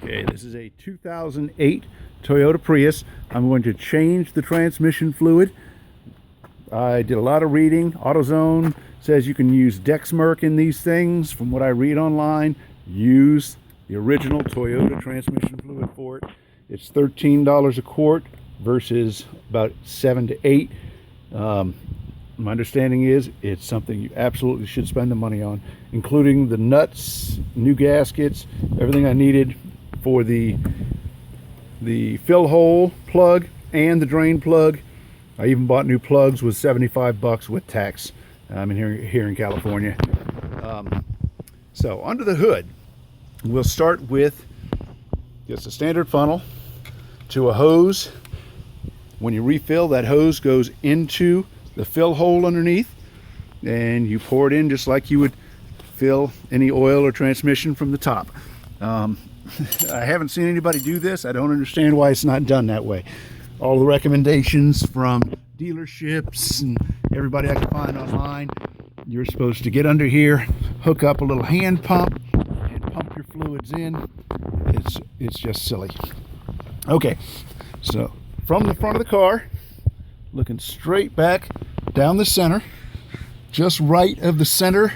Okay, this is a 2008 Toyota Prius. I'm going to change the transmission fluid. I did a lot of reading. AutoZone says you can use Dexmerk in these things. From what I read online, use the original Toyota transmission fluid for it. It's $13 a quart versus about $7 to $8. My understanding is it's something you absolutely should spend the money on, including the nuts, new gaskets, everything I needed for the fill hole plug and the drain plug. I even bought new plugs with 75 bucks with tax. I'm here in California. So under the hood, we'll start with just a standard funnel to a hose. When you refill, that hose goes into the fill hole underneath, and you pour it in just like you would fill any oil or transmission from the top. I haven't seen anybody do this. I don't understand why it's not done that way. All the recommendations from dealerships and everybody I can find online, you're supposed to get under here, hook up a little hand pump, and pump your fluids in. It's just silly. Okay, so from the front of the car, looking straight back down the center, just right of the center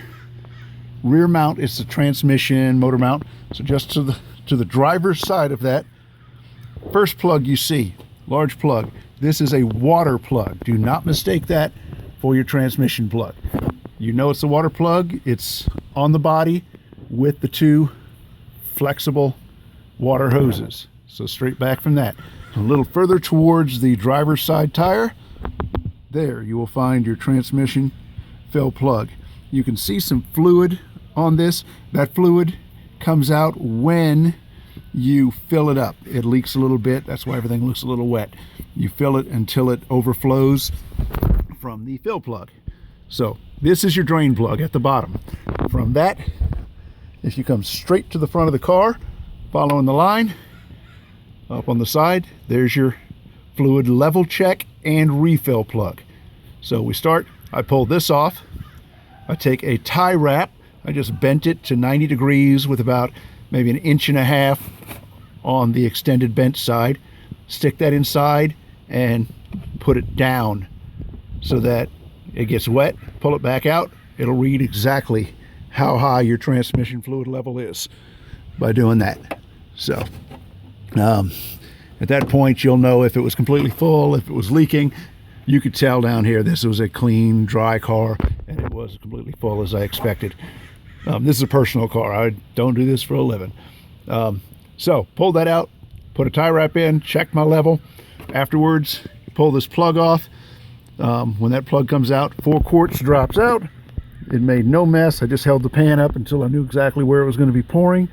rear mount, it's the transmission motor mount. So just to the driver's side of that, first plug you see, large plug. This is a water plug. Do not mistake that for your transmission plug. You know it's a water plug. It's on the body with the two flexible water hoses. So straight back from that, a little further towards the driver's side tire, there you will find your transmission fill plug. You can see some fluid on this. That fluid comes out when you fill it up. It leaks a little bit. That's why everything looks a little wet. You fill it until it overflows from the fill plug. So this is your drain plug at the bottom. From that, if you come straight to the front of the car, following the line, up on the side, there's your fluid level check and refill plug. So we start, I pull this off. I take a tie wrap. I just bent it to 90 degrees with about maybe 1.5 inches on the extended bent side. Stick that inside and put it down so that it gets wet. Pull it back out. It'll read exactly how high your transmission fluid level is by doing that. So at that point, you'll know if it was completely full, if it was leaking. You could tell down here this was a clean, dry car, and it was completely full as I expected. This is a personal car. I don't do this for a living. So pull that out, put a tie wrap in, check my level. Afterwards, pull this plug off. When that plug comes out, 4 quarts drops out. It made no mess. I just held the pan up until I knew exactly where it was going to be pouring.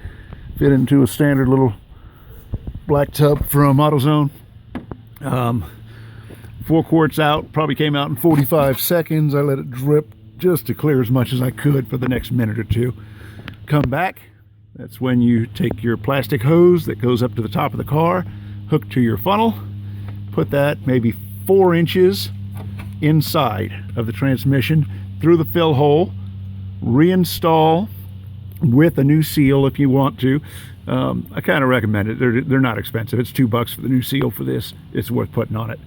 Fit into a standard little black tub from AutoZone. 4 quarts out, probably came out in 45 seconds. I let it drip just to clear as much as I could for the next minute or two. Come back. That's when you take your plastic hose that goes up to the top of the car, hook to your funnel, put that maybe 4 inches inside of the transmission through the fill hole, reinstall with a new seal if you want to. I kind of recommend it. They're not expensive. It's $2 for the new seal for this. It's worth putting on it.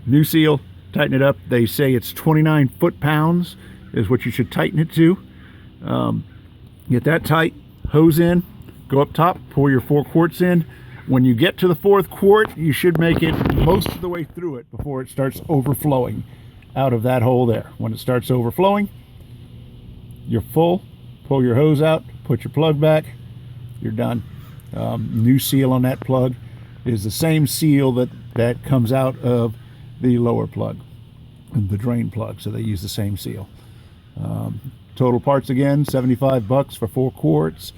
New seal, tighten it up. They say it's 29 foot-pounds is what you should tighten it to. Get that tight, hose in, go up top, pour your 4 quarts in. When you get to the 4th quart, you should make it most of the way through it before it starts overflowing out of that hole there. When it starts overflowing, you're full, pull your hose out, put your plug back, you're done. New seal on that plug is the same seal that comes out of the lower plug, the drain plug, so they use the same seal. Total parts again, 75 bucks for 4 quarts.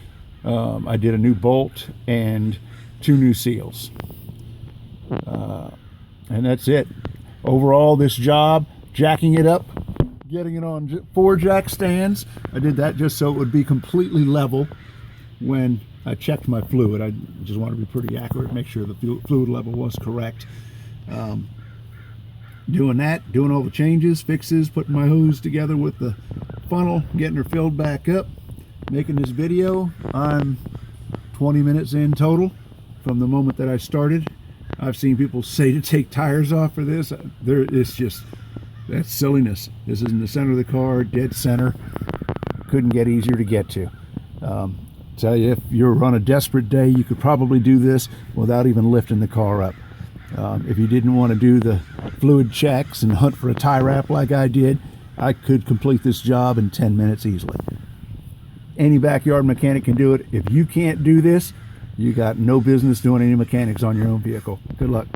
I did a new bolt and 2 new seals. And that's it. Overall, this job, jacking it up, getting it on 4 jack stands. I did that just so it would be completely level when I checked my fluid. I just want to be pretty accurate, make sure the fluid level was correct. Doing that, doing all the changes, fixes, putting my hose together with the funnel, getting her filled back up, making this video. I'm 20 minutes in total. from the moment that I started. I've seen people say to take tires off for this. It's just, that's silliness. This is in the center of the car, dead center. Couldn't get easier to get to. Tell you, if you're on a desperate day, you could probably do this without even lifting the car up. If you didn't want to do the fluid checks and hunt for a tie wrap like I did, I could complete this job in 10 minutes easily. Any backyard mechanic can do it. If you can't do this, you got no business doing any mechanics on your own vehicle. Good luck.